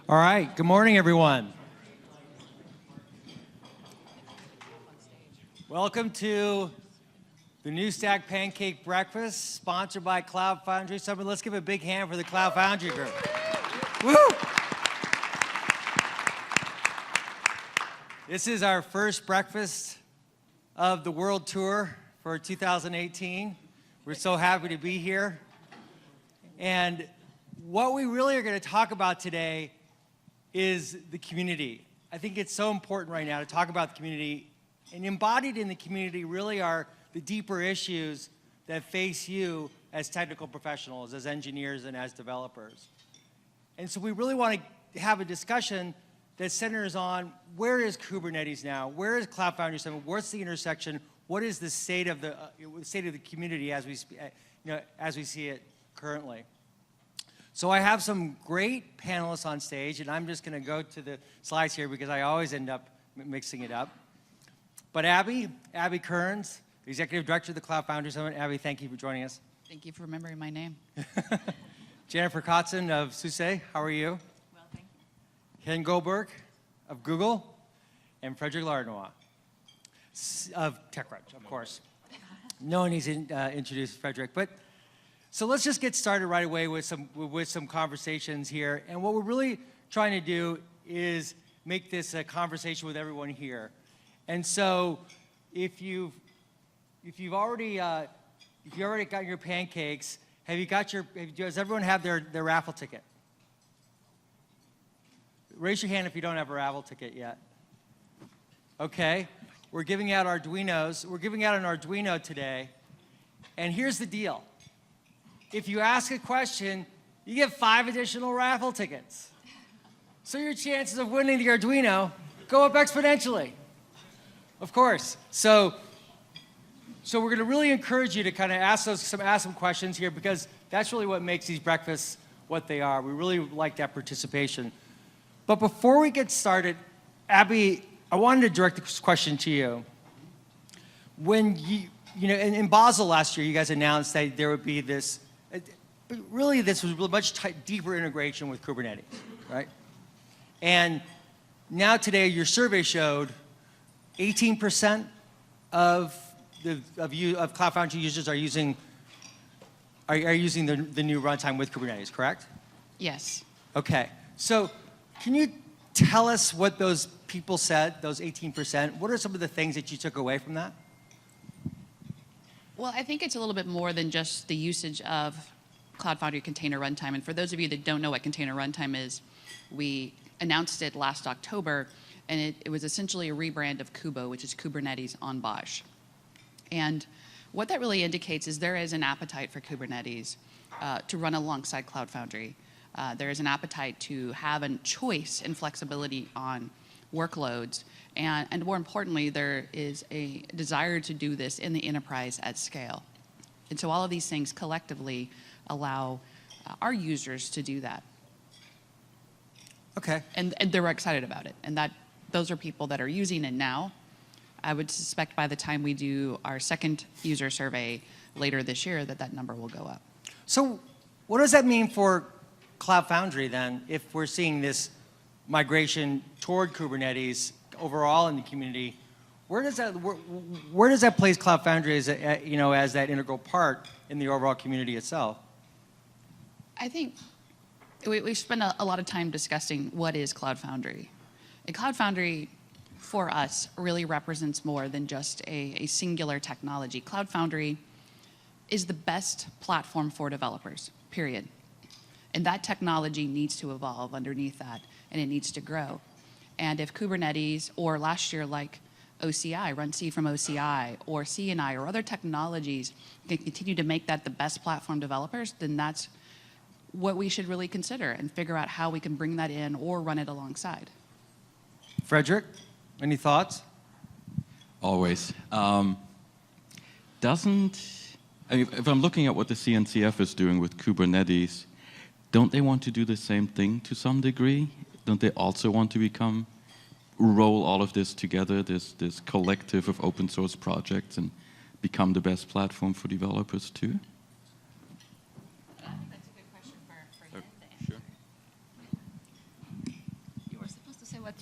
All right, good morning, everyone. Welcome to the New Stack Pancake Breakfast, sponsored by Cloud Foundry Summit. Let's give a big hand for the Cloud Foundry group. Woo! This is our first breakfast of the World Tour for 2018. We're so happy to be here. And what we really are going to talk about today is the community. I think it's so important right now to talk about the community, and embodied in the community really are the deeper issues that face you as technical professionals, as engineers, and as developers. And so we really want to have a discussion that centers on where is Kubernetes now, where is Cloud Foundry Summit, what's the intersection, what is the state of the community as we see it currently. So I have some great panelists on stage, and I'm just going to go to the slides here because I always end up mixing it up. But Abby Kearns, the Executive Director of the Cloud Foundry Summit. Abby, thank you for joining us. Thank you for remembering my name. Jennifer Kotzen of SUSE, how are you? Well, thank you. Ken Goldberg of Google, and Frederick Lardnois of TechCrunch, of course. No one needs to introduce Frederick, but so let's just get started right away with some conversations here. And what we're really trying to do is make this a conversation with everyone here. And so if you've already got your pancakes, does everyone have their raffle ticket? Raise your hand if you don't have a raffle ticket yet. Okay, we're giving out Arduinos. We're giving out an Arduino today. And here's the deal. If you ask a question, you get 5 additional raffle tickets. So your chances of winning the Arduino go up exponentially. Of course. So we're going to really encourage you to kind of ask some questions here, because that's really what makes these breakfasts what they are. We really like that participation. But before we get started, Abby, I wanted to direct this question to you. When in Basel last year, you guys announced that there would be this. But really, this was a much deeper integration with Kubernetes, right? And now today, your survey showed 18% of Cloud Foundry users are using the new runtime with Kubernetes, correct? Yes. Okay. So can you tell us what those people said, those 18%? What are some of the things that you took away from that? Well, I think it's a little bit more than just the usage of Cloud Foundry Container Runtime. And for those of you that don't know what Container Runtime is, we announced it last October, and it was essentially a rebrand of Kubo, which is Kubernetes on Bosch. And what that really indicates is there is an appetite for Kubernetes to run alongside Cloud Foundry. There is an appetite to have a choice and flexibility on workloads. And more importantly, there is a desire to do this in the enterprise at scale. And so all of these things collectively allow our users to do that. Okay. And they're excited about it. And those are people that are using it now. I would suspect by the time we do our second user survey later this year that number will go up. So what does that mean for Cloud Foundry then, if we're seeing this migration toward Kubernetes overall in the community? Where does that place Cloud Foundry as that integral part in the overall community itself? I think we've spent a lot of time discussing what is Cloud Foundry. And Cloud Foundry, for us, really represents more than just a singular technology. Cloud Foundry is the best platform for developers, period. And that technology needs to evolve underneath that, and it needs to grow. And if Kubernetes, or last year like OCI, Run C from OCI, or CNI, or other technologies can continue to make that the best platform developers, then that's what we should really consider and figure out how we can bring that in or run it alongside. Frederick, any thoughts? Always. If I'm looking at what the CNCF is doing with Kubernetes, don't they want to do the same thing to some degree? Don't they also want to roll all of this together, this collective of open source projects, and become the best platform for developers too? That's a good question for Yen to answer. Sure.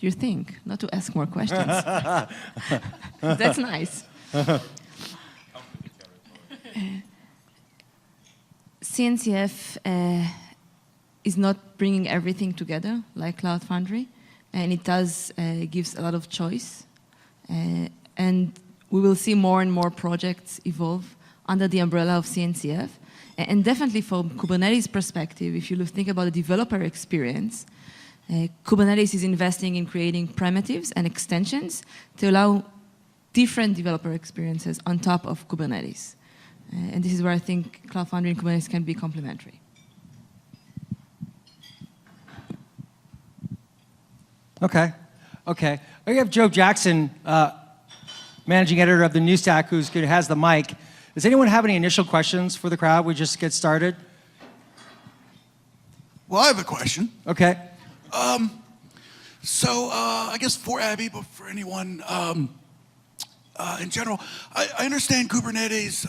your thing, not to ask more questions. That's nice. CNCF is not bringing everything together like Cloud Foundry, and it does gives a lot of choice. And we will see more and more projects evolve under the umbrella of CNCF. And definitely from Kubernetes perspective, if you think about the developer experience, Kubernetes is investing in creating primitives and extensions to allow different developer experiences on top of Kubernetes. And this is where I think Cloud Foundry and Kubernetes can be complementary. Okay. We have Joe Jackson, managing editor of the New Stack, who has the mic. Does anyone have any initial questions for the crowd? We just get started. Well, I have a question. Okay. I guess for Abby, but for anyone in general, I understand Kubernetes,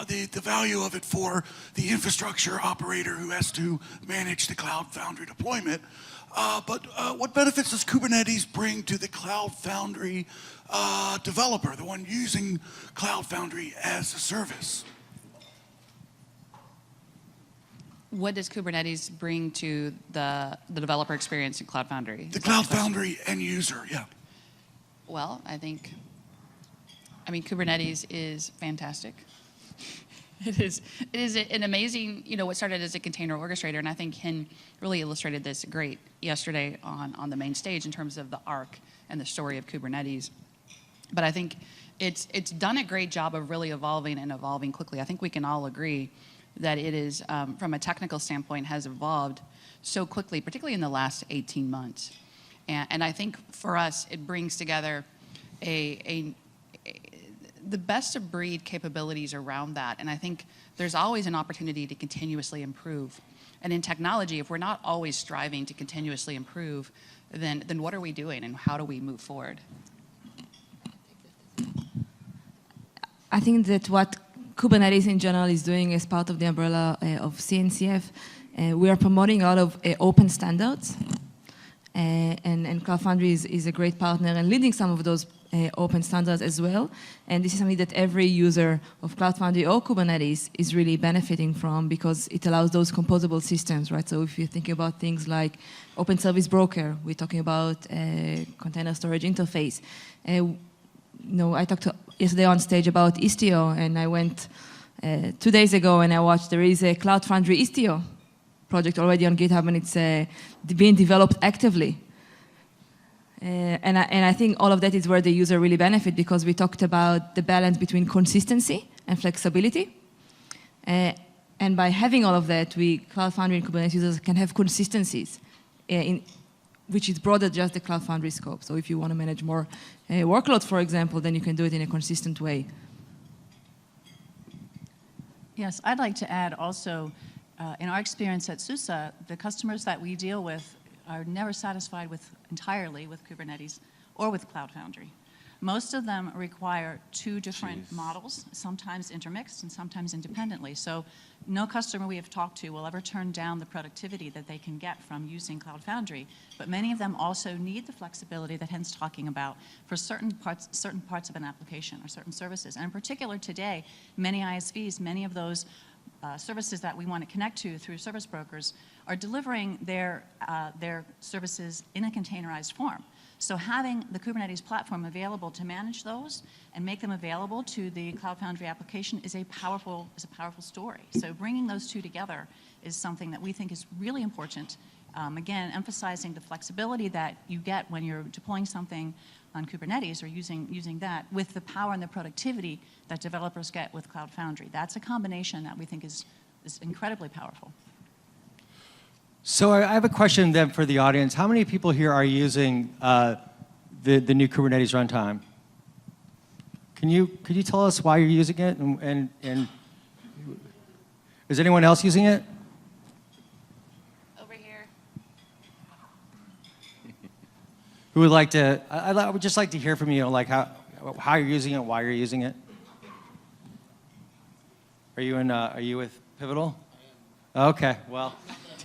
the value of it for the infrastructure operator who has to manage the Cloud Foundry deployment. But what benefits does Kubernetes bring to the Cloud Foundry developer, the one using Cloud Foundry as a service? What does Kubernetes bring to the developer experience in Cloud Foundry? The Cloud Foundry end user, yeah. Well, I mean, Kubernetes is fantastic. It is an amazing, what started as a container orchestrator, and I think Hen really illustrated this great yesterday on the main stage in terms of the arc and the story of Kubernetes. But I think it's done a great job of really evolving quickly. I think we can all agree that it is, from a technical standpoint, has evolved so quickly, particularly in the last 18 months. And I think for us, it brings together the best of breed capabilities around that. And I think there's always an opportunity to continuously improve. And in technology, if we're not always striving to continuously improve, then what are we doing and how do we move forward? I think that what Kubernetes in general is doing as part of the umbrella of CNCF, we are promoting a lot of open standards. And Cloud Foundry is a great partner and leading some of those open standards as well. And this is something that every user of Cloud Foundry or Kubernetes is really benefiting from because it allows those composable systems, right? So if you think about things like Open Service Broker, we're talking about container storage interface. I talked yesterday on stage about Istio, and I went 2 days ago and I watched there is a Cloud Foundry Istio project already on GitHub, and it's being developed actively. And I think all of that is where the user really benefit because we talked about the balance between consistency and flexibility. And by having all of that, Cloud Foundry and Kubernetes users can have consistencies, which is broader just the Cloud Foundry scope. So if you want to manage more workloads, for example, then you can do it in a consistent way. Yes, I'd like to add also, in our experience at SUSE, the customers that we deal with are never satisfied entirely with Kubernetes or with Cloud Foundry. Most of them require two different models, sometimes intermixed and sometimes independently. So no customer we have talked to will ever turn down the productivity that they can get from using Cloud Foundry. But many of them also need the flexibility that Hen's talking about for certain parts of an application or certain services. And in particular today, many ISVs, many of those services that we want to connect to through service brokers are delivering their services in a containerized form. So having the Kubernetes platform available to manage those and make them available to the Cloud Foundry application is a powerful story. So bringing those two together is something that we think is really important. Again, emphasizing the flexibility that you get when you're deploying something on Kubernetes or using that with the power and the productivity that developers get with Cloud Foundry. That's a combination that we think is incredibly powerful. So I have a question then for the audience. How many people here are using the new Kubernetes runtime? Can you tell us why you're using it? And is anyone else using it? Over here. Who would like to? I would just like to hear from you, like how you're using it, why you're using it. Are you with Pivotal? Okay, well.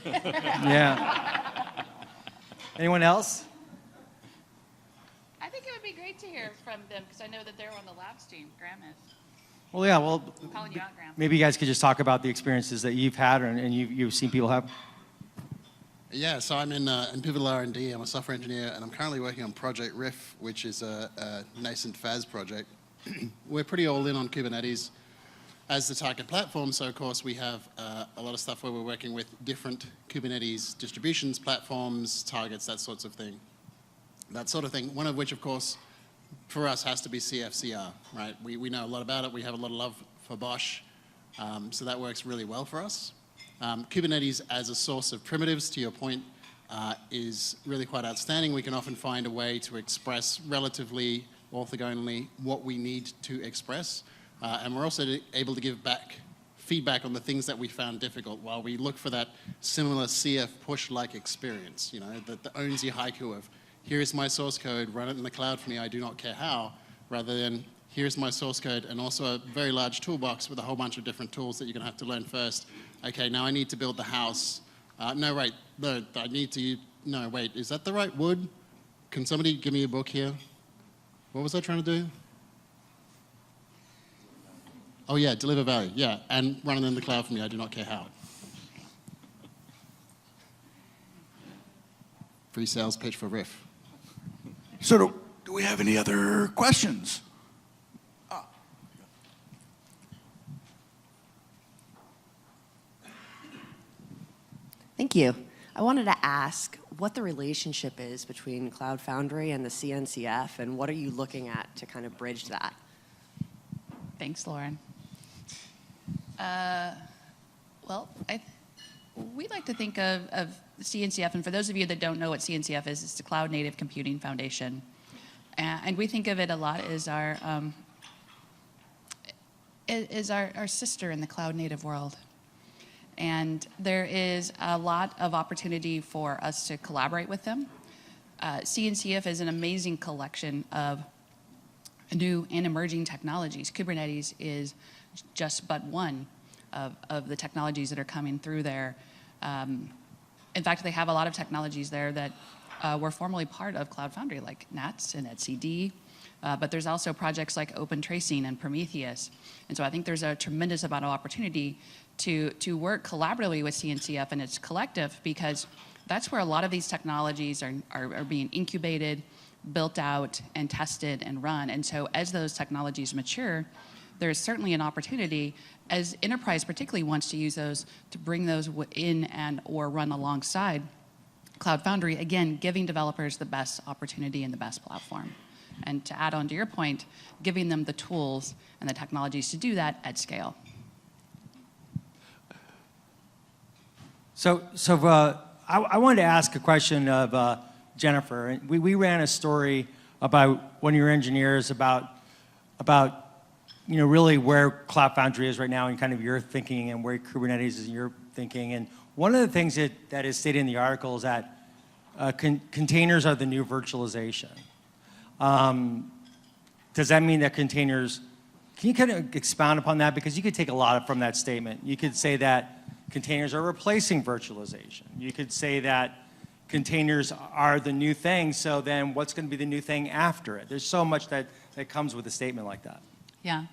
Yeah. Anyone else? hear from them, because I know that they're on the labs team. Graham is. Well, yeah, well, I'm calling you out, Graham. maybe you guys could just talk about the experiences that you've had and you've seen people have. Yeah, so I'm in Pivotal R&D. I'm a software engineer, and I'm currently working on Project Riff, which is a nascent FAS project. We're pretty all in on Kubernetes as the target platform, so of course we have a lot of stuff where we're working with different Kubernetes distributions, platforms, targets, that sort of thing. One of which, of course, for us has to be CFCR, right? We know a lot about it. We have a lot of love for Bosch, so that works really well for us. Kubernetes as a source of primitives, to your point, is really quite outstanding. We can often find a way to express relatively orthogonally what we need to express. And we're also able to give back feedback on the things that we found difficult while we look for that similar CF push-like experience, you know, the ONSI haiku of, here's my source code, run it in the cloud for me, I do not care how, rather than here's my source code and also a very large toolbox with a whole bunch of different tools that you're gonna have to learn first. Okay, now I need to build the house. No, wait, no, I need to, no, wait, is that the right wood? Can somebody give me a book here? What was I trying to do? Oh yeah, deliver value, yeah, and run it in the cloud for me, I do not care how. Free sales pitch for Riff. So do we have any other questions? Thank you. I wanted to ask what the relationship is between Cloud Foundry and the CNCF, and what are you looking at to kind of bridge that? Thanks, Lauren. Well, we like to think of CNCF, and for those of you that don't know what CNCF is, it's the Cloud Native Computing Foundation. And we think of it a lot as our sister in the cloud native world. And there is a lot of opportunity for us to collaborate with them. CNCF is an amazing collection of new and emerging technologies. Kubernetes is just but one of the technologies that are coming through there. In fact, they have a lot of technologies there that were formerly part of Cloud Foundry, like NATS and etcd. But there's also projects like Open Tracing and Prometheus. And so I think there's a tremendous amount of opportunity to work collaboratively with CNCF and its collective, because that's where a lot of these technologies are being incubated, built out, and tested and run. And so as those technologies mature, there's certainly an opportunity, as enterprise particularly wants to use those, to bring those in and or run alongside Cloud Foundry, again, giving developers the best opportunity and the best platform. And to add on to your point, giving them the tools and the technologies to do that at scale. So I wanted to ask a question of Jennifer. We ran a story about one of your engineers about really where Cloud Foundry is right now and kind of your thinking and where Kubernetes is in your thinking. And one of the things that is stated in the article is that containers are the new virtualization. Does that mean that containers, can you kind of expound upon that? Because you could take a lot from that statement. You could say that containers are replacing virtualization. You could say that containers are the new thing, so then what's going to be the new thing after it? There's so much that comes with a statement like that. Yeah.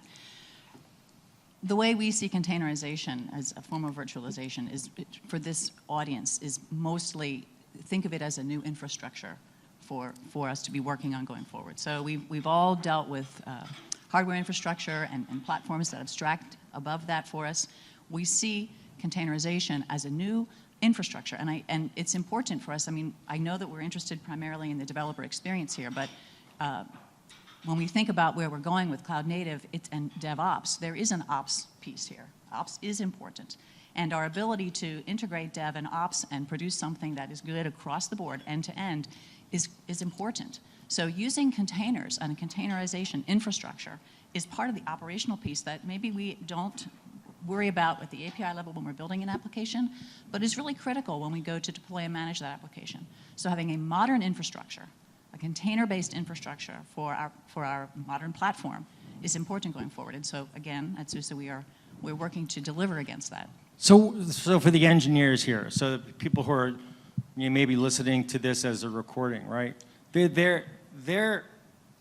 The way we see containerization as a form of virtualization is, for this audience, is mostly think of it as a new infrastructure for us to be working on going forward. So we've all dealt with hardware infrastructure and platforms that abstract above that for us. We see containerization as a new infrastructure, and it's important for us. I mean, I know that we're interested primarily in the developer experience here, but when we think about where we're going with cloud native and DevOps, there is an ops piece here. Ops is important. And our ability to integrate dev and ops and produce something that is good across the board, end to end, is important. So using containers and containerization infrastructure is part of the operational piece that maybe we don't worry about at the API level when we're building an application, but is really critical when we go to deploy and manage that application. So having a modern infrastructure, a container-based infrastructure for our modern platform is important going forward. And so again, at SUSE, we're working to deliver against that. So for the engineers here, so the people who are maybe listening to this as a recording, right? They're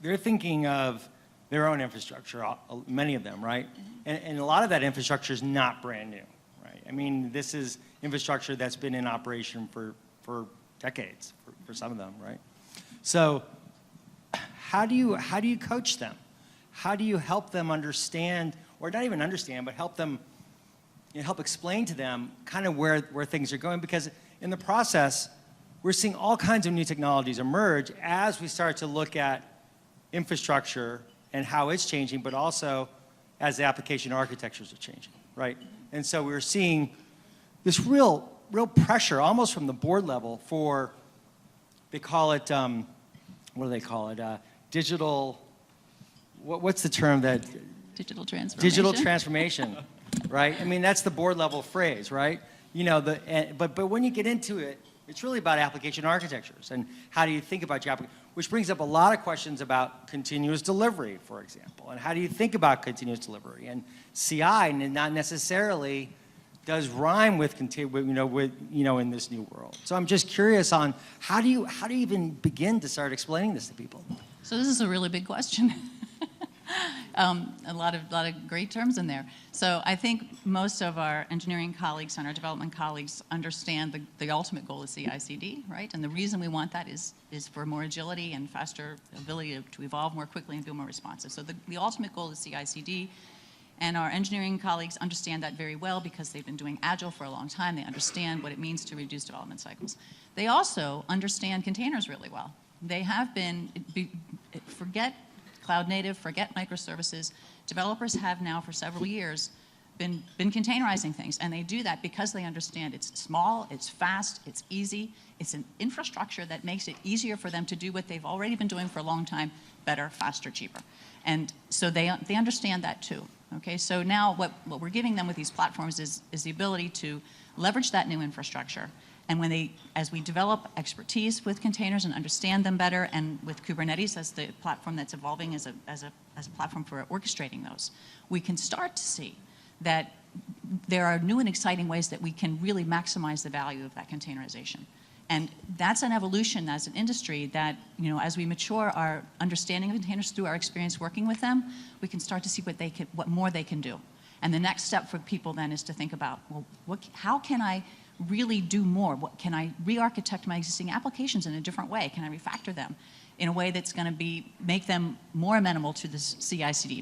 they're thinking of their own infrastructure, many of them, right? And a lot of that infrastructure is not brand new, right? I mean, this is infrastructure that's been in operation for decades, for some of them, right? So how do you coach them? How do you help them understand, or not even understand, but help them, help explain to them kind of where things are going? Because in the process, we're seeing all kinds of new technologies emerge as we start to look at infrastructure and how it's changing, but also as the application architectures are changing, right? And so we're seeing this real pressure, almost from the board level, for, they call it, what do they call it? Digital, what's the term that? Digital transformation. Digital transformation, right? I mean, that's the board level phrase, right? You know, but when you get into it, it's really about application architectures and how do you think about your application, which brings up a lot of questions about continuous delivery, for example, and how do you think about continuous delivery? And CI not necessarily does rhyme with in this new world. So I'm just curious on how do you even begin to start explaining this to people? So this is a really big question. A lot of great terms in there. So I think most of our engineering colleagues and our development colleagues understand the ultimate goal is CI/CD, right? And the reason we want that is for more agility and faster ability to evolve more quickly and be more responsive. So the ultimate goal is CI/CD. And our engineering colleagues understand that very well because they've been doing Agile for a long time. They understand what it means to reduce development cycles. They also understand containers really well. They have been, forget cloud native, forget microservices. Developers have now for several years been containerizing things, and they do that because they understand it's small, it's fast, it's easy, it's an infrastructure that makes it easier for them to do what they've already been doing for a long time, better, faster, cheaper. And so they understand that too. Okay, so now what we're giving them with these platforms is the ability to leverage that new infrastructure. And as we develop expertise with containers and understand them better, and with Kubernetes as the platform that's evolving as a platform for orchestrating those, we can start to see that there are new and exciting ways that we can really maximize the value of that containerization. And that's an evolution as an industry that, as we mature our understanding of containers through our experience working with them, we can start to see what more they can do. And the next step for people then is to think about, well, how can I really do more? Can I re-architect my existing applications in a different way? Can I refactor them in a way that's going to make them more amenable to this CI/CD,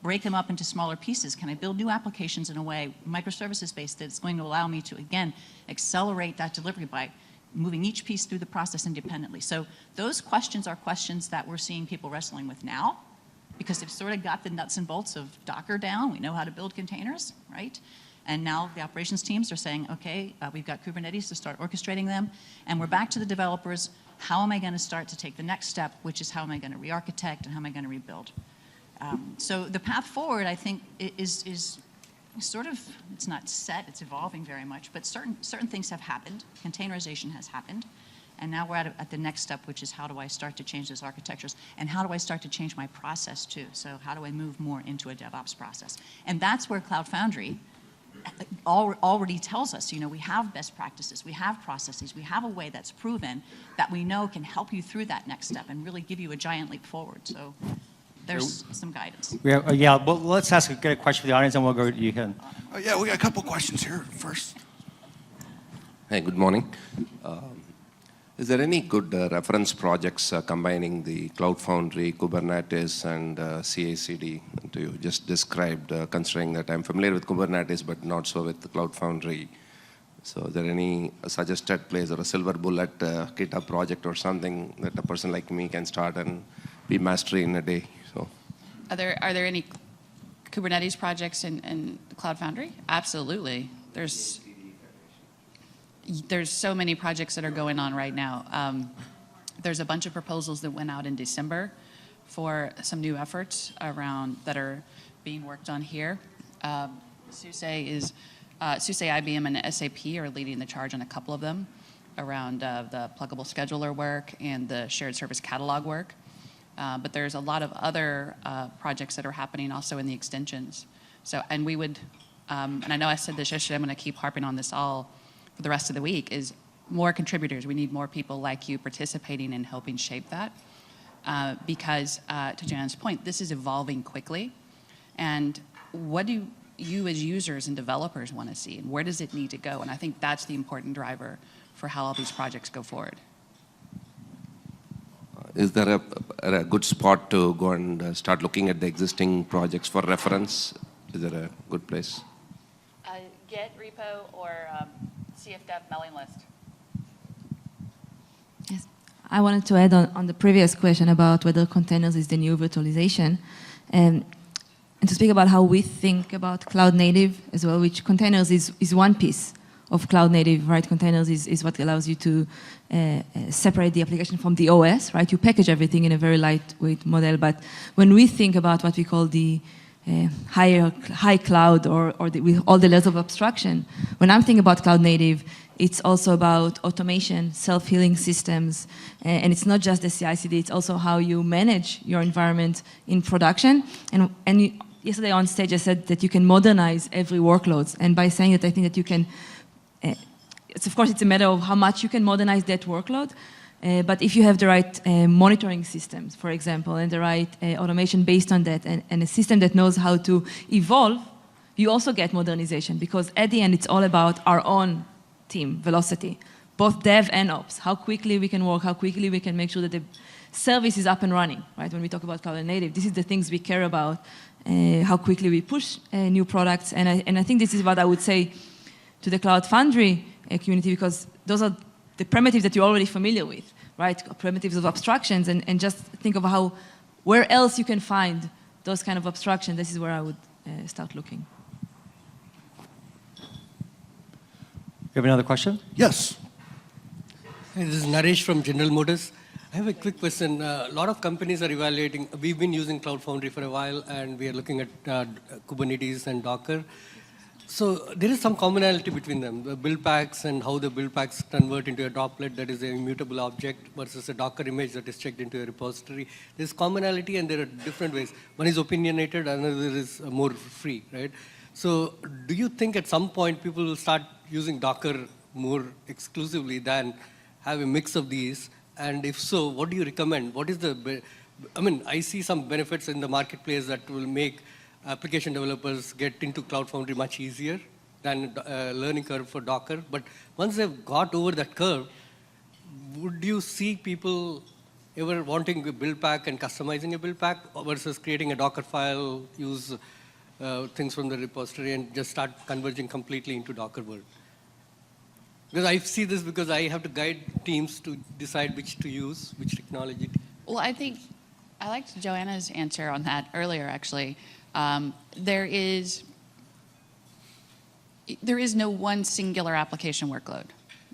break them up into smaller pieces? Can I build new applications in a way, microservices-based, that's going to allow me to, again, accelerate that delivery by moving each piece through the process independently? So those questions are questions that we're seeing people wrestling with now, because they've sort of got the nuts and bolts of Docker down. We know how to build containers, right? And now the operations teams are saying, okay, we've got Kubernetes to start orchestrating them, and we're back to the developers. How am I going to start to take the next step, which is how am I going to re-architect and how am I going to rebuild? So the path forward, I think, is sort of, it's not set, it's evolving very much, but certain things have happened. Containerization has happened. And now we're at the next step, which is how do I start to change those architectures? And how do I start to change my process too? So how do I move more into a DevOps process? And that's where Cloud Foundry already tells us, we have best practices, we have processes, we have a way that's proven that we know can help you through that next step and really give you a giant leap forward. So there's some guidance. Yeah, well, let's get a question for the audience and we'll go to you, Ken. Yeah, we got a couple questions here first. Hey, good morning. Is there any good reference projects combining the Cloud Foundry, Kubernetes, and CI/CD that you just described, considering that I'm familiar with Kubernetes, but not so with the Cloud Foundry? So is there any suggested place or a silver bullet GitHub project or something that a person like me can start and be mastery in a day? So, Are there any Kubernetes projects in Cloud Foundry? Absolutely. There's so many projects that are going on right now. There's a bunch of proposals that went out in December for some new efforts that are being worked on here. SUSE, IBM, and SAP are leading the charge on a couple of them around the pluggable scheduler work and the shared service catalog work. But there's a lot of other projects that are happening also in the extensions. And we would, and I know I said this yesterday, I'm going to keep harping on this all for the rest of the week, is more contributors. We need more people like you participating and helping shape that. because, to Jan's point, this is evolving quickly. And what do you as users and developers want to see, and where does it need to go? And I think that's the important driver for how all these projects go forward. Is there a good spot to go and start looking at the existing projects for reference? Is there a good place? Git repo or CFDev mailing list. Yes. I wanted to add on the previous question about whether containers is the new virtualization, and to speak about how we think about cloud native as well, which containers is one piece of cloud native, right? Containers is what allows you to separate the application from the OS, right? You package everything in a very lightweight model, but when we think about what we call the high cloud or with all the layers of abstraction, when I'm thinking about cloud native, it's also about automation, self-healing systems, and it's not just the CI/CD, it's also how you manage your environment in production. And yesterday on stage I said that you can modernize every workload, and by saying that I think that you can, of course it's a matter of how much you can modernize that workload, but if you have the right monitoring systems, for example, and the right automation based on that, and a system that knows how to evolve, you also get modernization, because at the end it's all about our own team velocity, both dev and ops, how quickly we can work, how quickly we can make sure that the service is up and running, right? When we talk about cloud native, this is the things we care about, how quickly we push new products, and I think this is what I would say to the Cloud Foundry community, because those are the primitives that you're already familiar with, right? Primitives of abstractions, and just think of where else you can find those kind of abstractions. This is where I would start looking. You have another question? Yes. Hi, this is Naresh from General Motors. I have a quick question. A lot of companies are evaluating, we've been using Cloud Foundry for a while, and we are looking at Kubernetes and Docker. So there is some commonality between them, the build packs and how the build packs convert into a droplet that is an immutable object versus a Docker image that is checked into a repository. There's commonality and there are different ways. One is opinionated, another is more free, right? So do you think at some point people will start using Docker more exclusively than have a mix of these? And if so, what do you recommend? What is I see some benefits in the marketplace that will make application developers get into Cloud Foundry much easier than learning curve for Docker. But once they've got over that curve, would you see people ever wanting a build pack and customizing a build pack versus creating a Docker file, use things from the repository and just start converging completely into Docker world? Because I see this because I have to guide teams to decide which to use, which technology. Well, I think I liked Joanna's answer on that earlier, actually. There is no one singular application workload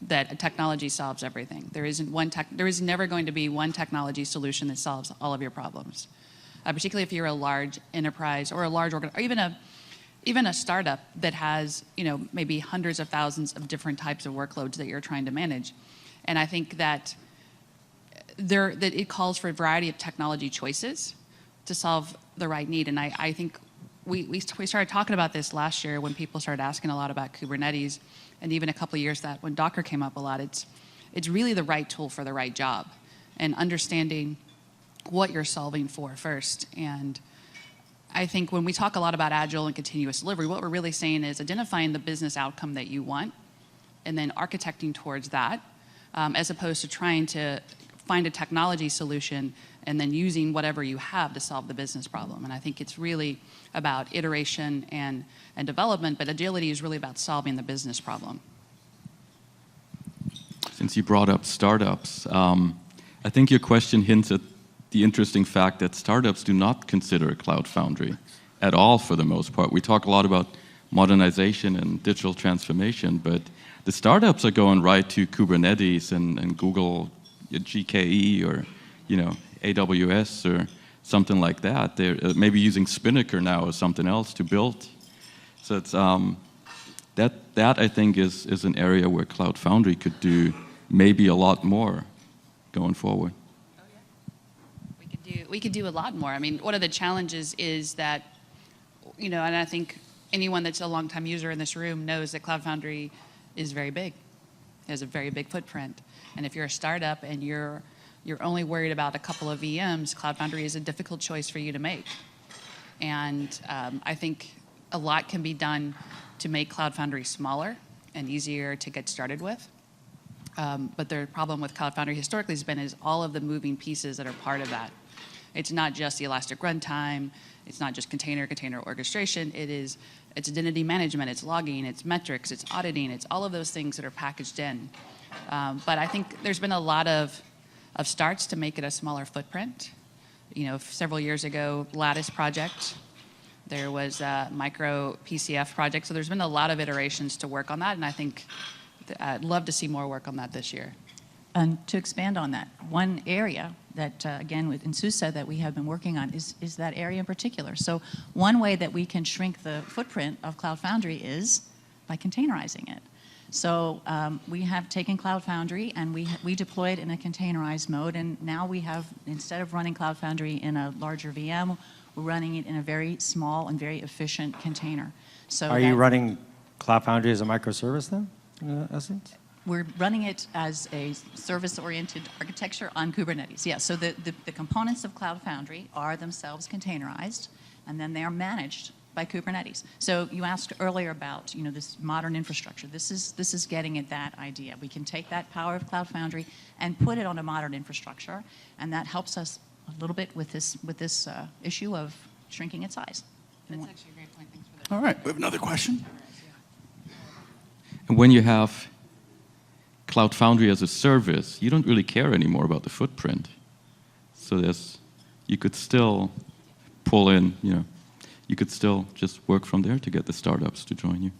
that a technology solves everything. There is never going to be one technology solution that solves all of your problems. Particularly if you're a large enterprise or a large organization, or even a startup that has, maybe hundreds of thousands of different types of workloads that you're trying to manage. And I think that it calls for a variety of technology choices to solve the right need. And I think we started talking about this last year when people started asking a lot about Kubernetes, and even a couple of years that when Docker came up a lot. It's really the right tool for the right job, and understanding what you're solving for first. And I think when we talk a lot about agile and continuous delivery, what we're really saying is identifying the business outcome that you want and then architecting towards that, as opposed to trying to find a technology solution and then using whatever you have to solve the business problem. And I think it's really about iteration and development, but agility is really about solving the business problem. Since you brought up startups, I think your question hints at the interesting fact that startups do not consider Cloud Foundry at all for the most part. We talk a lot about modernization and digital transformation, but the startups are going right to Kubernetes and Google GKE or AWS or something like that. They're maybe using Spinnaker now or something else to build. So it's that I think is an area where Cloud Foundry could do maybe a lot more going forward. We could do a lot more. I mean, one of the challenges is that, and I think anyone that's a longtime user in this room knows that Cloud Foundry is very big. It has a very big footprint. And if you're a startup and you're you're only worried about a couple of VMs, Cloud Foundry is a difficult choice for you to make. And I think a lot can be done to make Cloud Foundry smaller and easier to get started with. But the problem with Cloud Foundry historically has been is all of the moving pieces that are part of that. It's not just the Elastic Runtime, it's not just container orchestration, it's identity management, it's logging, it's metrics, it's auditing, it's all of those things that are packaged in. But I think there's been a lot of starts to make it a smaller footprint. You know, several years ago, Lattice project, there was a micro PCF project, so there's been a lot of iterations to work on that, and I think I'd love to see more work on that this year. And to expand on that, one area that, again, in SUSE that we have been working on is that area in particular. So one way that we can shrink the footprint of Cloud Foundry is by containerizing it. So we have taken Cloud Foundry and we deploy it in a containerized mode, and now we have, instead of running Cloud Foundry in a larger VM, we're running it in a very small and very efficient container. So Are you running Cloud Foundry as a microservice then, in essence? We're running it as a service-oriented architecture on Kubernetes. Yeah, so the components of Cloud Foundry are themselves containerized, and then they are managed by Kubernetes. So you asked earlier about, you know, this modern infrastructure. This is getting at that idea. We can take that power of Cloud Foundry and put it on a modern infrastructure, and that helps us a little bit with this issue of shrinking its size. That's actually a great point. Thanks for that. All right, we have another question. And when you have Cloud Foundry as a service, you don't really care anymore about the footprint. So you could still pull in, you know, you could still just work from there to get the startups to join you.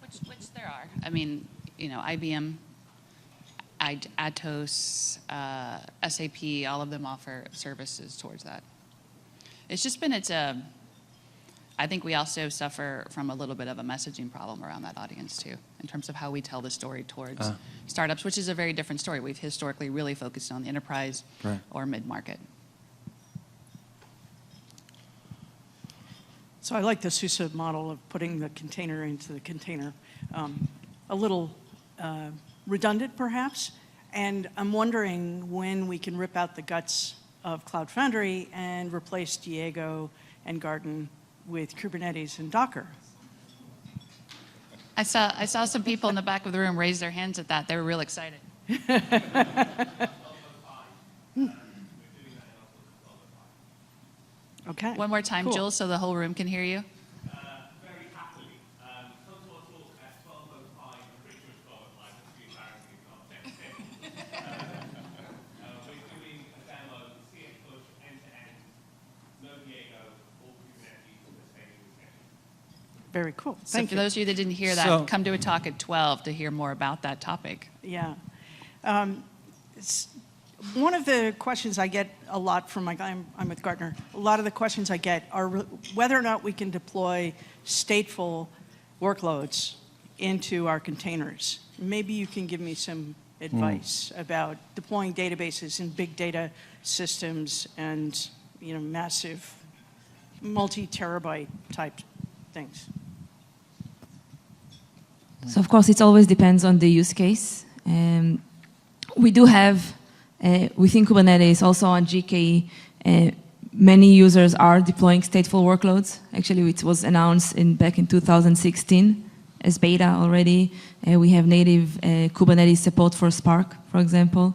Which there are. I mean, you know, IBM, Atos, SAP, all of them offer services towards that. It's just been, I think we also suffer from a little bit of a messaging problem around that audience too, in terms of how we tell the story towards startups, which is a very different story. We've historically really focused on the enterprise or mid-market. So I like the SUSE model of putting the container into the container. A little redundant, perhaps, and I'm wondering when we can rip out the guts of Cloud Foundry and replace Diego and Garden with Kubernetes and Docker. I saw some people in the back of the room raise their hands at that. They were real excited. Okay. One more time, Cool. Jules, so the whole room can hear you. Very happily. Come to our talk at 12:05. I'm pretty sure it's 12 o'clock. It's the embarrassing context. We're doing a demo of CX Push end-to-end, no Diego, all Kubernetes in the same schedule. Very cool. So Thank for you. those of you that didn't hear that, So- come to a talk at 12 to hear more about that topic. Yeah. One of the questions I get a lot from I'm with Gartner. A lot of the questions I get are whether or not we can deploy stateful workloads into our containers. Maybe you can give me some advice about deploying databases in big data systems and, you know, massive multi-terabyte type things. So of course, it always depends on the use case. We do have, within Kubernetes, also on GKE, many users are deploying stateful workloads. Actually, it was announced back in 2016 as beta already. We have native Kubernetes support for Spark, for example.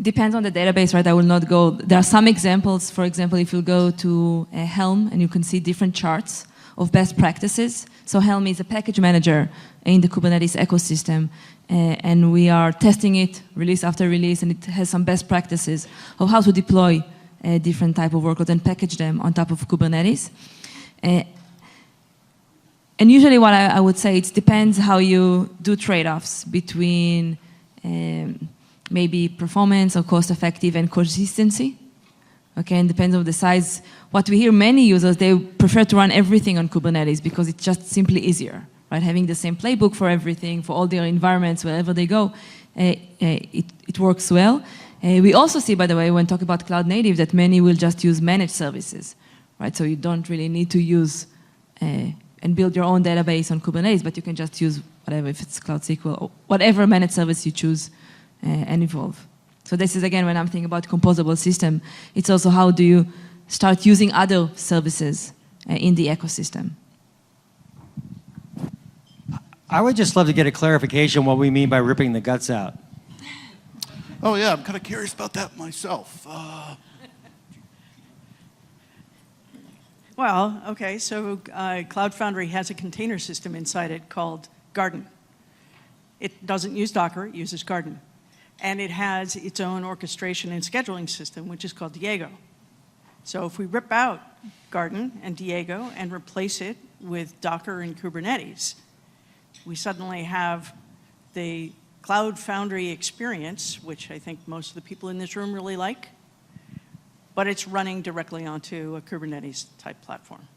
Depends on the database, right? I will not go. There are some examples. For example, if you go to Helm and you can see different charts of best practices. So Helm is a package manager in the Kubernetes ecosystem, and we are testing it release after release, and it has some best practices of how to deploy different type of workloads and package them on top of Kubernetes. And usually what I would say, it depends how you do trade-offs between maybe performance or cost-effective and consistency. Okay, and depends on the size. What we hear many users, they prefer to run everything on Kubernetes because it's just simply easier, right? Having the same playbook for everything, for all their environments, wherever they go, it works well. We also see, by the way, when talking about cloud native, that many will just use managed services, right? So you don't really need to use and build your own database on Kubernetes, but you can just use whatever, if it's Cloud SQL or whatever managed service you choose and evolve. So this is, again, when I'm thinking about composable system, it's also how do you start using other services in the ecosystem. I would just love to get a clarification what we mean by ripping the guts out. Oh yeah, I'm kind of curious about that myself. Well, okay, so Cloud Foundry has a container system inside it called Garden. It doesn't use Docker, it uses Garden. And it has its own orchestration and scheduling system, which is called Diego. So if we rip out Garden and Diego and replace it with Docker and Kubernetes, we suddenly have the Cloud Foundry experience, which I think most of the people in this room really like, but it's running directly onto a Kubernetes type platform.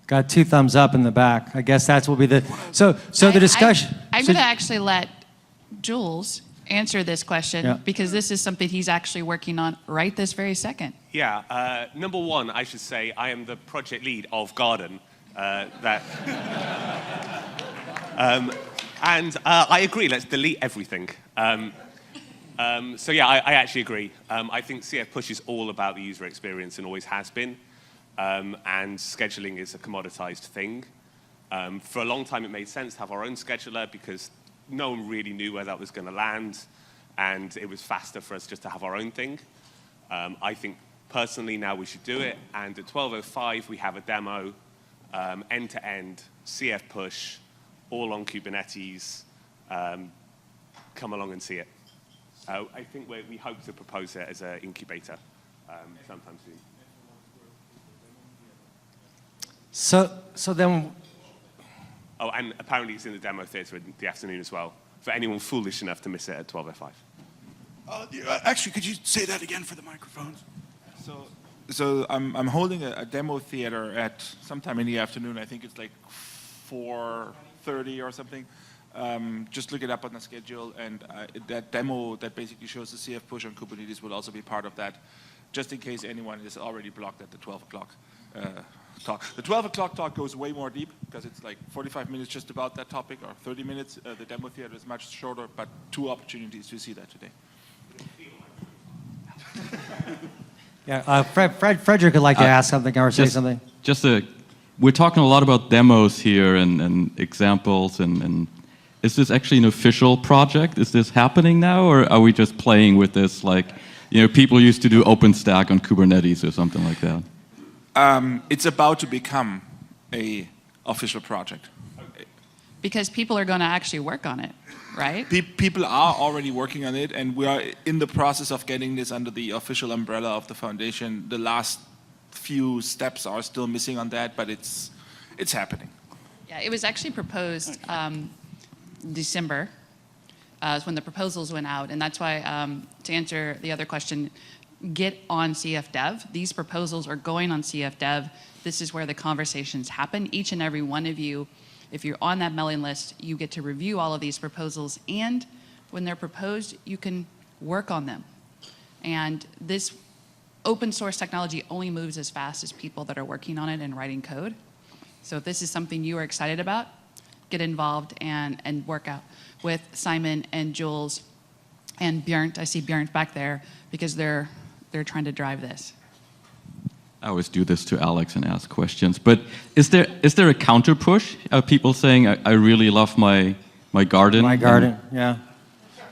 Got 2 thumbs up in the back. I guess that's will be the, so the discussion. I'm going to actually let Jules answer this question Yeah. because this is something he's actually working on right this very second. Yeah, number one, I should say I am the project lead of Garden. And I agree, let's delete everything. So yeah, I actually agree. I think CF Push is all about the user experience and always has been. And scheduling is a commoditized thing. For a long time, it made sense to have our own scheduler because no one really knew where that was going to land. And it was faster for us just to have our own thing. I think personally now we should do it. And at 12:05, we have a demo, end-to-end, CF Push, all on Kubernetes. Come along and see it. I think we hope to propose it as an incubator sometime soon. So then, Oh, and apparently it's in the demo theater in the afternoon as well, for anyone foolish enough to miss it at 12:05. Actually, could you say that again for the microphones? So I'm holding a demo theater at sometime in the afternoon. I think it's like 4:30 or something. Just look it up on the schedule, and that demo that basically shows the CF push on Kubernetes will also be part of that, just in case anyone is already blocked at the 12 o'clock talk. The 12 o'clock talk goes way more deep because it's like 45 minutes just about that topic, or 30 minutes. The demo theater is much shorter, but 2 opportunities to see that today. yeah, Frederick would like to ask something or say something. We're talking a lot about demos here and examples, and is this actually an official project? Is this happening now, or are we just playing with this like, people used to do OpenStack on Kubernetes or something like that? It's about to become a official project. Because people are going to actually work on it, right? People are already working on it, and we are in the process of getting this under the official umbrella of the foundation. The last few steps are still missing on that, but it's happening. Yeah, it was actually proposed December when the proposals went out, and that's why, to answer the other question, get on CF Dev. These proposals are going on CF Dev. This is where the conversations happen. Each and every one of you, if you're on that mailing list, you get to review all of these proposals, and when they're proposed, you can work on them. And this open source technology only moves as fast as people that are working on it and writing code. So if this is something you are excited about, get involved and work out with Simon and Jules and Björn. I see Björn back there because they're trying to drive this. I always do this to Alex and ask questions, but is there a counter push? Are people saying, I really love my garden? My garden, yeah.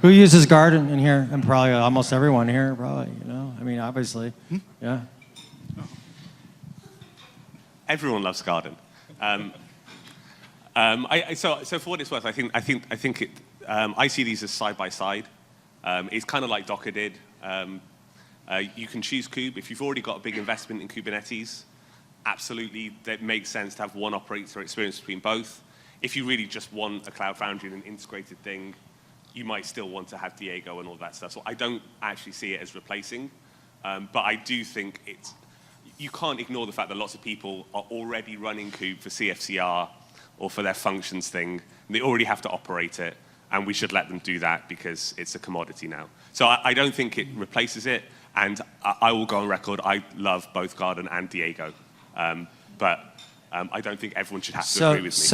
Who uses Garden in here? And probably almost everyone here, probably, I mean, obviously, yeah. Everyone loves Garden. So for what it's worth, I think I see these as side by side. It's kind of like Docker did. You can choose Kube. If you've already got a big investment in Kubernetes, absolutely, that makes sense to have one operator experience between both. If you really just want a Cloud Foundry and an integrated thing, you might still want to have Diego and all that stuff. So I don't actually see it as replacing, but I do think you can't ignore the fact that lots of people are already running Kube for CFCR or for their functions thing, and they already have to operate it, and we should let them do that because it's a commodity now. So I don't think it replaces it, and I will go on record, I love both Garden and Diego. But I don't think everyone should have to So, agree with me.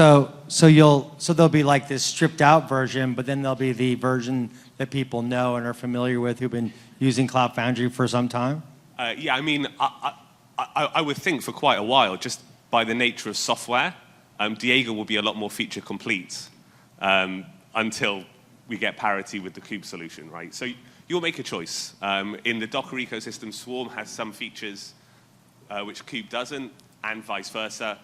so there'll be like this stripped out version, but then there'll be the version that people know and are familiar with who've been using Cloud Foundry for some time? Yeah, I mean, I would think for quite a while, just by the nature of software, Diego will be a lot more feature complete until we get parity with the Kube solution, right? So you'll make a choice. In the Docker ecosystem, Swarm has some features which Kube doesn't, and vice versa.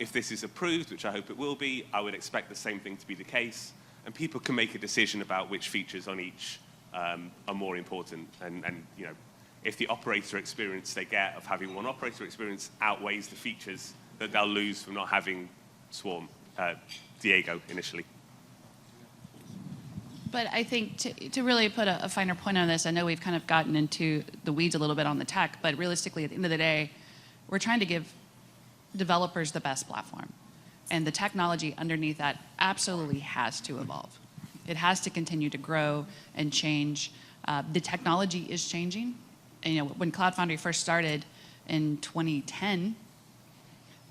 If this is approved, which I hope it will be, I would expect the same thing to be the case. And people can make a decision about which features on each are more important. And you know, if the operator experience they get of having one operator experience outweighs the features that they'll lose from not having Swarm, Diego initially. But I think to really put a finer point on this, I know we've kind of gotten into the weeds a little bit on the tech, but realistically, at the end of the day, we're trying to give developers the best platform. And the technology underneath that absolutely has to evolve. It has to continue to grow and change. The technology is changing. And, you know, when Cloud Foundry first started in 2010,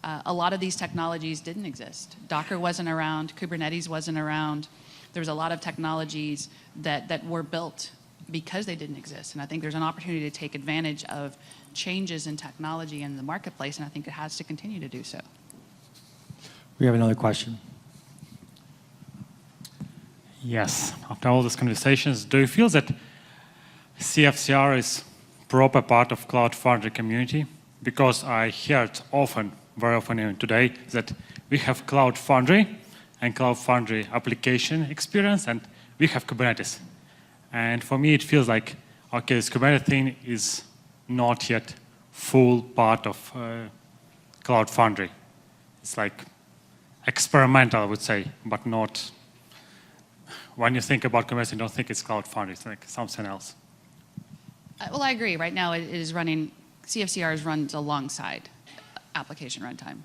a lot of these technologies didn't exist. Docker wasn't around, Kubernetes wasn't around. There was a lot of technologies that were built because they didn't exist. And I think there's an opportunity to take advantage of changes in technology in the marketplace, and I think it has to continue to do so. We have another question. Yes. After all these conversations, do you feel that CFCR is proper part of Cloud Foundry community? Because I heard often, very often even today, that we have Cloud Foundry and Cloud Foundry application experience, and we have Kubernetes. And for me, it feels like, okay, this Kubernetes thing is not yet full part of Cloud Foundry. It's like experimental, I would say, but not, when you think about Kubernetes, you don't think it's Cloud Foundry, it's like something else. Well, I agree. Right now, it is running, CFCRs runs alongside application runtime.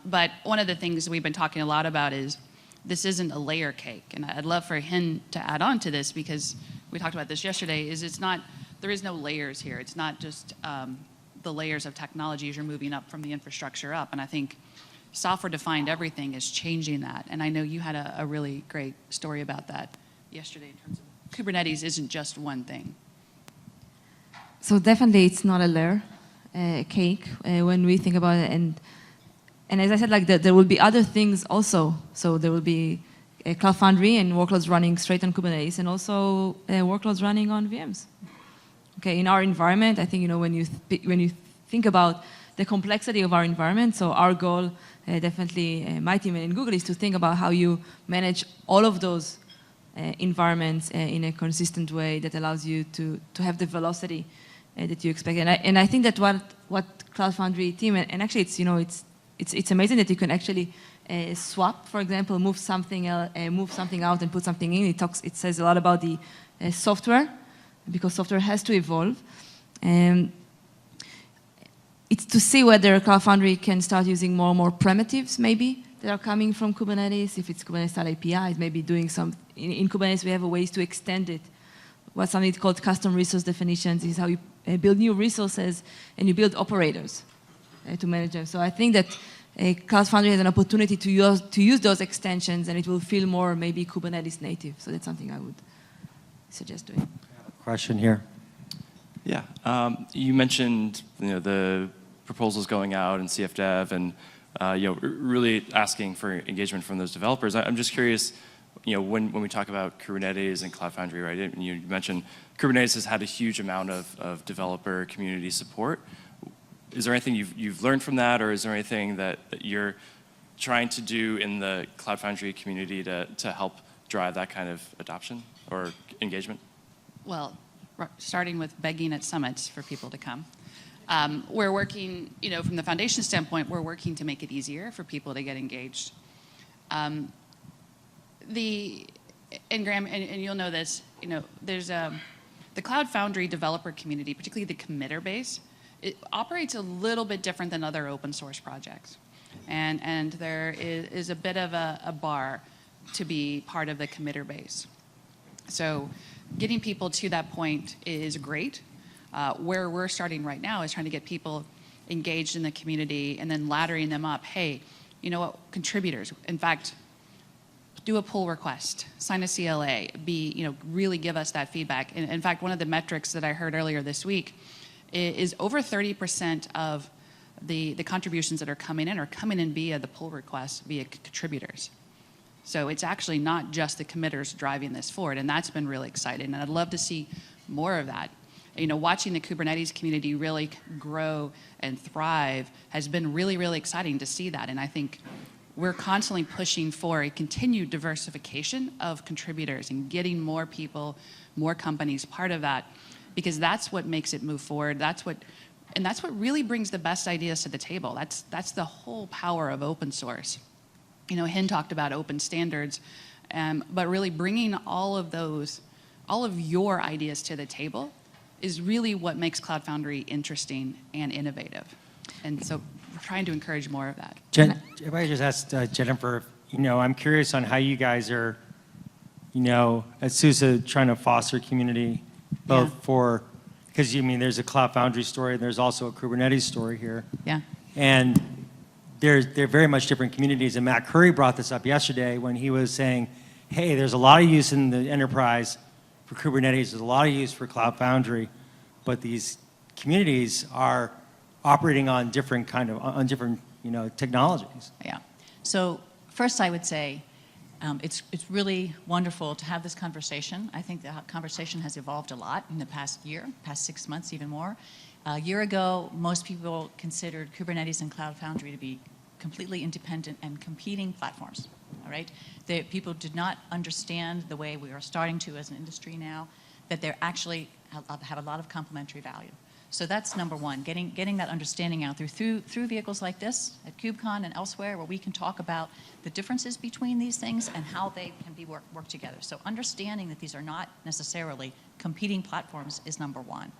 But one of the things we've been talking a lot about is this isn't a layer cake. And I'd love for Hin to add on to this, because we talked about this yesterday, is it's not, there is no layers here. It's not just the layers of technology as you're moving up from the infrastructure up. And I think software-defined everything is changing that. And I know you had a really great story about that yesterday in terms of Kubernetes isn't just one thing. So definitely it's not a layer cake when we think about it. And as I said, like there will be other things also. So there will be a Cloud Foundry and workloads running straight on Kubernetes, and also workloads running on VMs. Okay, in our environment, I think, you know, when you think about the complexity of our environment, so our goal, definitely my team and Google, is to think about how you manage all of those environments in a consistent way that allows you to have the velocity that you expect. And I think that what Cloud Foundry team, and actually it's, you know, it's amazing that you can actually swap, for example, move something out and put something in. It says a lot about the software, because software has to evolve. It's to see whether Cloud Foundry can start using more and more primitives, maybe, that are coming from Kubernetes. If it's Kubernetes APIs, maybe doing some, in Kubernetes we have ways to extend it. What's something called custom resource definitions is how you build new resources and you build operators to manage them. So I think that Cloud Foundry has an opportunity to use those extensions, and it will feel more maybe Kubernetes native. So that's something I would suggest doing. Question here. Yeah, you mentioned, you know, the proposals going out and CFDev, and you know, really asking for engagement from those developers. I'm just curious, you know, when we talk about Kubernetes and Cloud Foundry, right? And you mentioned Kubernetes has had a huge amount of developer community support. Is there anything you've learned from that, or is there anything that you're trying to do in the Cloud Foundry community to help drive that kind of adoption or engagement? Well, starting with begging at summits for people to come. We're working, you know, from the foundation standpoint, we're working to make it easier for people to get engaged. And Graham, and you'll know this, you know, there's the Cloud Foundry developer community, particularly the committer base, it operates a little bit different than other open source projects. And there is a bit of a bar to be part of the committer base. So getting people to that point is great. Where we're starting right now is trying to get people engaged in the community, and then laddering them up. Hey, you know what, contributors. In fact, do a pull request, sign a CLA, really give us that feedback. And in fact, one of the metrics that I heard earlier this week is over 30% of the contributions that are coming in via the pull request via contributors. So it's actually not just the committers driving this forward, and that's been really exciting. And I'd love to see more of that. Watching the Kubernetes community really grow and thrive has been really, really exciting to see that. And I think we're constantly pushing for a continued diversification of contributors and getting more people, more companies part of that, because that's what makes it move forward. That's what really brings the best ideas to the table. That's the whole power of open source. Hin talked about open standards, but really bringing all of your ideas to the table is really what makes Cloud Foundry interesting and innovative. And so we're trying to encourage more of that. Jen, if I just asked Jennifer, I'm curious on how you guys are, at SUSE trying to foster community, both for, because there's a Cloud Foundry story, and there's also a Kubernetes story here. Yeah. And they're very much different communities. And Matt Curry brought this up yesterday when he was saying, hey, there's a lot of use in the enterprise for Kubernetes, there's a lot of use for Cloud Foundry, but these communities are operating on different technologies. Yeah. So first I would say it's really wonderful to have this conversation. I think the conversation has evolved a lot in the past year, past 6 months, even more. A year ago, most people considered Kubernetes and Cloud Foundry to be completely independent and competing platforms. All right? People did not understand the way we are starting to as an industry now, that they actually have a lot of complementary value. So that's number one, getting that understanding out through vehicles like this at KubeCon and elsewhere, where we can talk about the differences between these things and how they can work together. So understanding that these are not necessarily competing platforms is number one.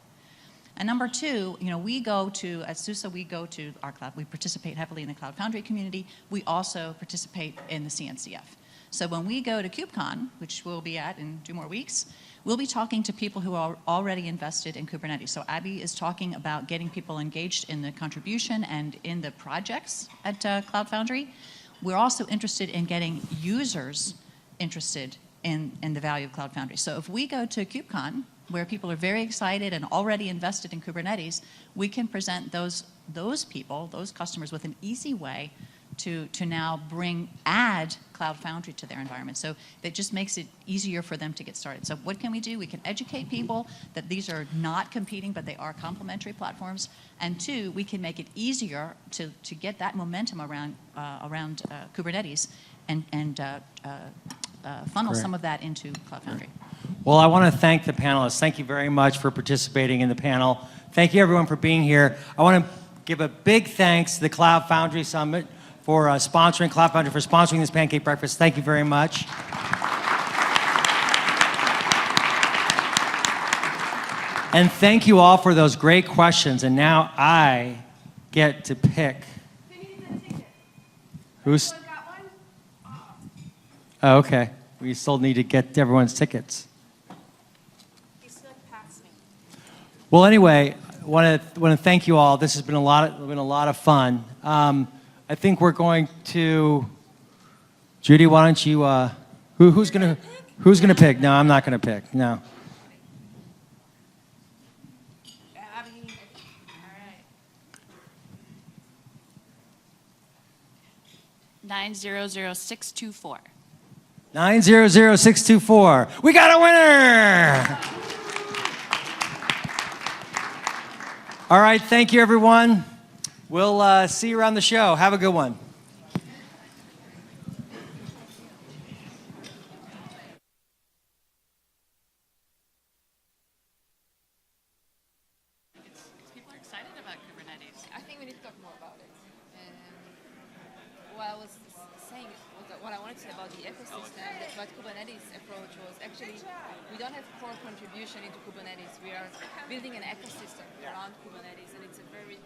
And number two, at SUSE, we go to our cloud. We participate heavily in the Cloud Foundry community. We also participate in the CNCF. So when we go to KubeCon, which we'll be at in 2 more weeks, we'll be talking to people who are already invested in Kubernetes. So Abby is talking about getting people engaged in the contribution and in the projects at Cloud Foundry. We're also interested in getting users interested in the value of Cloud Foundry. So if we go to KubeCon, where people are very excited and already invested in Kubernetes, we can present those people, those customers, with an easy way to now add Cloud Foundry to their environment. So that just makes it easier for them to get started. So what can we do? We can educate people that these are not competing, but they are complementary platforms. And two, we can make it easier to get that momentum around Kubernetes and funnel some of that into Cloud Foundry. Well, I want to thank the panelists. Thank you very much for participating in the panel. Thank you, everyone, for being here. I want to give a big thanks to the Cloud Foundry Summit for sponsoring, Cloud Foundry for sponsoring this Pancake Breakfast. Thank you very much. And thank you all for those great questions. And now I get to pick. Who's? Oh, okay. We still need to get everyone's tickets. Well, anyway, I want to thank you all. This has been a lot of fun. I think we're going to. Judy, why don't you? Who's gonna pick? No, I'm not gonna pick. No. 900624. 900624. We got a winner! All right, thank you, everyone. We'll see you around the show. Have a good one. People are excited about Kubernetes. I think we need to talk more about it. What I was saying, what I wanted to say about the ecosystem, that what Kubernetes approach was actually, we don't have core contribution into Kubernetes. We are building an ecosystem around Kubernetes, and it's a very